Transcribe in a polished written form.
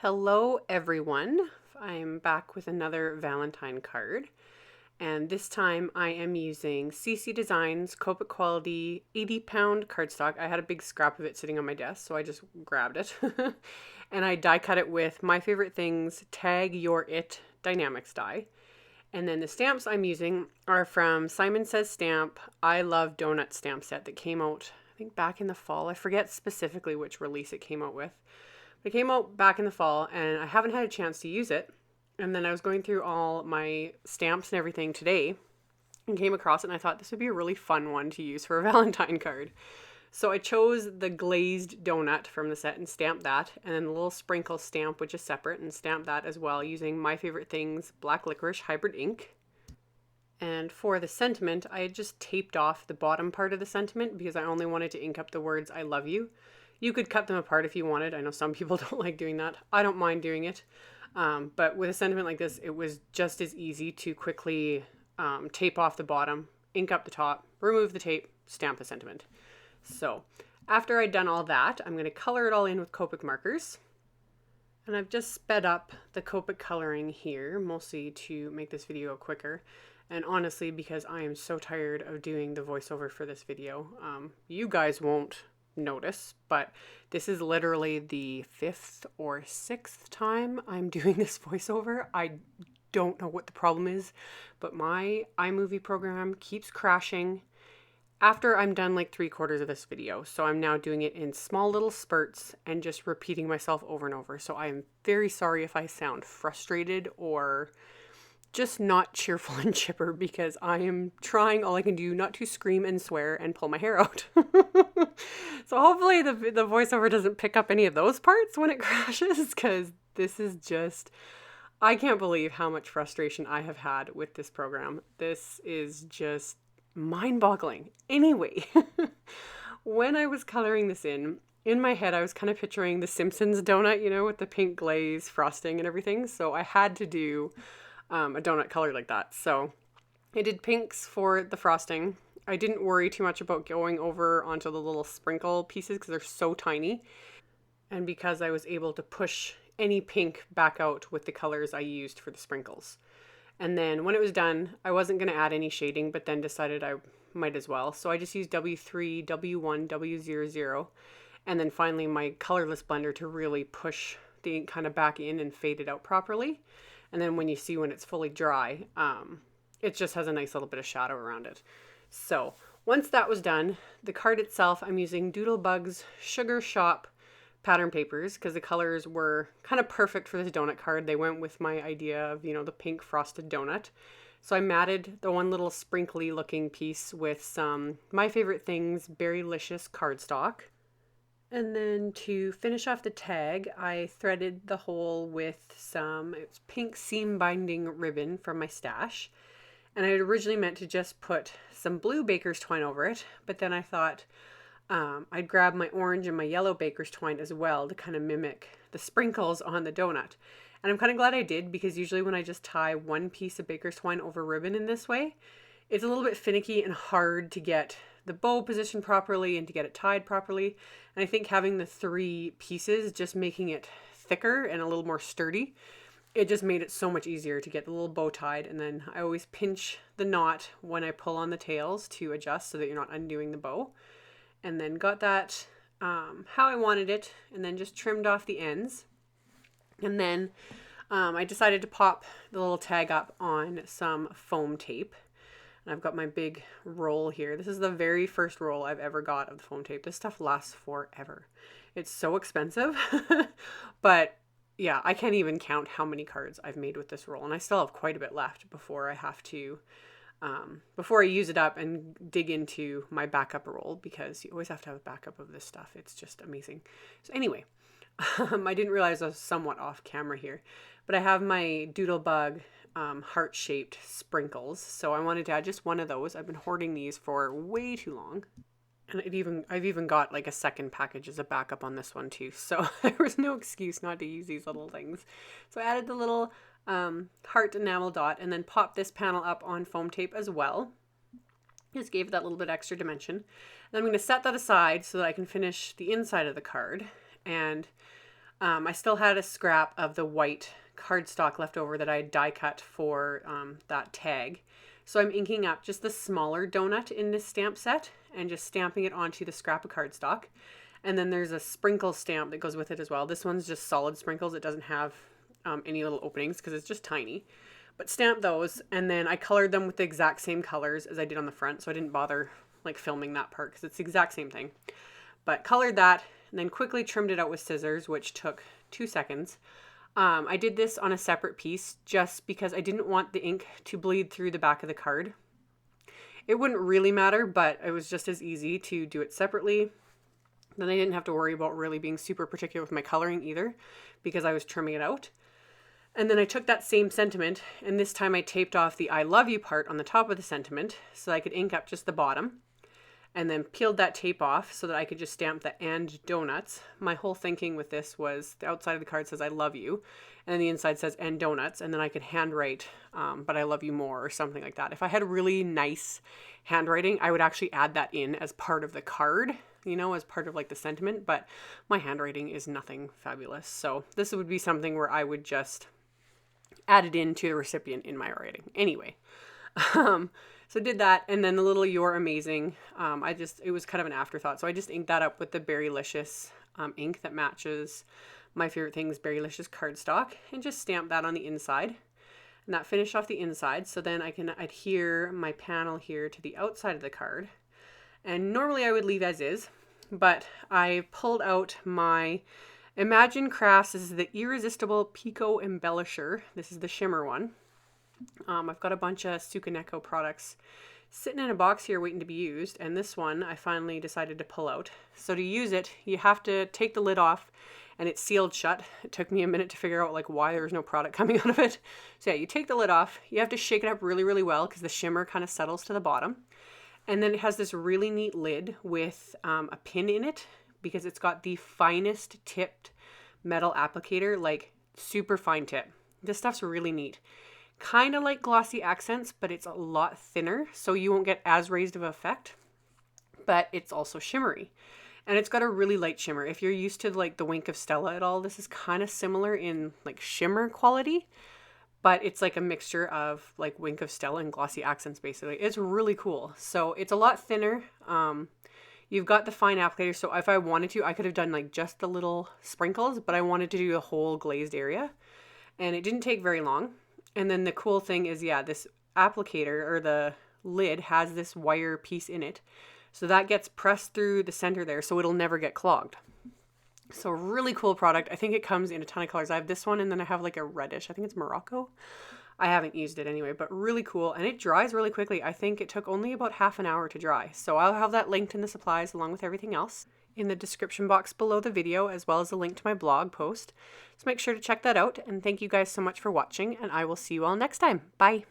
Hello everyone, I'm back with another Valentine card, and this time I am using CC Designs Copic Quality 80-pound cardstock. I had a big scrap of it sitting on my desk, so I just grabbed it and I die cut it with My Favorite Things Tag Your It Dynamics die. And then the stamps I'm using are from Simon Says Stamp I Love Donut stamp set that came out, I think, back in the fall. I forget specifically which release it came out with. It came out back in the fall and I haven't had a chance to use it. And then I was going through all my stamps and everything today and came across it, and I thought this would be a really fun one to use for a Valentine card. So I chose the glazed donut from the set and stamped that, and then the little sprinkle stamp, which is separate, and stamped that as well using My Favorite Things Black Licorice Hybrid ink. And for the sentiment, I had just taped off the bottom part of the sentiment because I only wanted to ink up the words I love you. You could cut them apart if you wanted. I know some people don't like doing that. I don't mind doing it. But with a sentiment like this, it was just as easy to quickly tape off the bottom, ink up the top, remove the tape, stamp the sentiment. So after I'd done all that, I'm going to color it all in with Copic markers. And I've just sped up the Copic coloring here, mostly to make this video quicker. And honestly, because I am so tired of doing the voiceover for this video, you guys won't notice, but this is literally the 5th or 6th time I'm doing this voiceover. I don't know what the problem is, but my iMovie program keeps crashing after I'm done like 3/4 of this video. So I'm now doing it in small little spurts and just repeating myself over and over. So I am very sorry if I sound frustrated or just not cheerful and chipper, because I am trying all I can do not to scream and swear and pull my hair out. So hopefully the voiceover doesn't pick up any of those parts when it crashes, because this is just, I can't believe how much frustration I have had with this program. This is just mind-boggling. Anyway, when I was coloring this in my head, I was kind of picturing the Simpsons donut, you know, with the pink glaze frosting and everything. So I had to do a donut color like that. So I did pinks for the frosting. I didn't worry too much about going over onto the little sprinkle pieces because they're so tiny. And because I was able to push any pink back out with the colors I used for the sprinkles. And then when it was done, I wasn't going to add any shading, but then decided I might as well. So I just used W3, W1, W00, and then finally my colorless blender to really push the ink kind of back in and fade it out properly. And then when you see when it's fully dry, it just has a nice little bit of shadow around it. So once that was done, the card itself, I'm using Doodlebug's Sugar Shop pattern papers because the colors were kind of perfect for this donut card. They went with my idea of, you know, the pink frosted donut. So I matted the one little sprinkly looking piece with some My Favorite Things Berrylicious cardstock. And then to finish off the tag, I threaded the hole with some pink seam binding ribbon from my stash. And I had originally meant to just put some blue baker's twine over it, but then I thought I'd grab my orange and my yellow baker's twine as well to kind of mimic the sprinkles on the donut. And I'm kind of glad I did, because usually when I just tie one piece of baker's twine over ribbon in this way, it's a little bit finicky and hard to get the bow positioned properly and to get it tied properly. And I think having the 3 pieces, just making it thicker and a little more sturdy, it just made it so much easier to get the little bow tied. And then I always pinch the knot when I pull on the tails to adjust so that you're not undoing the bow. And then got that how I wanted it, and then just trimmed off the ends. And then I decided to pop the little tag up on some foam tape. And I've got my big roll here. This is the very first roll I've ever got of the foam tape. This stuff lasts forever. It's so expensive, but yeah, I can't even count how many cards I've made with this roll. And I still have quite a bit left before I have to, before I use it up and dig into my backup roll, because you always have to have a backup of this stuff. It's just amazing. So anyway, I didn't realize I was somewhat off camera here, but I have my Doodlebug heart-shaped sprinkles. So I wanted to add just one of those. I've been hoarding these for way too long. And I've even got like a second package as a backup on this one too. So there was no excuse not to use these little things. So I added the little heart enamel dot and then popped this panel up on foam tape as well. Just gave it that little bit extra dimension. Then I'm going to set that aside so that I can finish the inside of the card. And I still had a scrap of the white cardstock left over that I had die cut for that tag. So I'm inking up just the smaller donut in this stamp set and just stamping it onto the scrap of cardstock. And then there's a sprinkle stamp that goes with it as well. This one's just solid sprinkles. It doesn't have any little openings because it's just tiny. But stamp those, and then I colored them with the exact same colors as I did on the front, so I didn't bother like filming that part because it's the exact same thing. But colored that, and then quickly trimmed it out with scissors, which took 2 seconds. I did this on a separate piece just because I didn't want the ink to bleed through the back of the card. It wouldn't really matter, but it was just as easy to do it separately. Then I didn't have to worry about really being super particular with my coloring either because I was trimming it out. And then I took that same sentiment, and this time I taped off the I love you part on the top of the sentiment so I could ink up just the bottom, and then peeled that tape off so that I could just stamp the and donuts. My whole thinking with this was the outside of the card says I love you, and then the inside says and donuts, and then I could handwrite but I love you more or something like that. If I had really nice handwriting, I would actually add that in as part of the card, you know, as part of like the sentiment, but my handwriting is nothing fabulous. So this would be something where I would just add it into the recipient in my writing. Anyway, so did that, and then the little You're Amazing, it was kind of an afterthought, so I just inked that up with the Berrylicious ink that matches my favorite things, Berrylicious cardstock, and just stamped that on the inside. And that finished off the inside, so then I can adhere my panel here to the outside of the card. And normally I would leave as is, but I pulled out my Imagine Crafts. This is the Irresistible Pico Embellisher. This is the shimmer one. I've got a bunch of Sukaneko products sitting in a box here waiting to be used, and this one I finally decided to pull out. So to use it, you have to take the lid off, and it's sealed shut. It took me a minute to figure out like why there's no product coming out of it. So yeah, you take the lid off, you have to shake it up really, really well because the shimmer kind of settles to the bottom. And then it has this really neat lid with a pin in it because it's got the finest tipped metal applicator, like super fine tip. This stuff's really neat. Kind of like glossy accents, but it's a lot thinner, so you won't get as raised of an effect, but it's also shimmery. And it's got a really light shimmer. If you're used to like the Wink of Stella at all, this is kind of similar in like shimmer quality, but it's like a mixture of like Wink of Stella and glossy accents basically. It's really cool. So it's a lot thinner. You've got the fine applicator, so if I wanted to, I could have done like just the little sprinkles, but I wanted to do a whole glazed area, and it didn't take very long. And then the cool thing is, yeah, this applicator or the lid has this wire piece in it, so that gets pressed through the center there, so it'll never get clogged. So really cool product. I think it comes in a ton of colors. I have this one, and then I have like a reddish, I think it's Morocco. I haven't used it anyway, but really cool. And it dries really quickly. I think it took only about half an hour to dry. So I'll have that linked in the supplies along with everything else in the description box below the video, as well as a link to my blog post. So make sure to check that out. And thank you guys so much for watching, and I will see you all next time. Bye.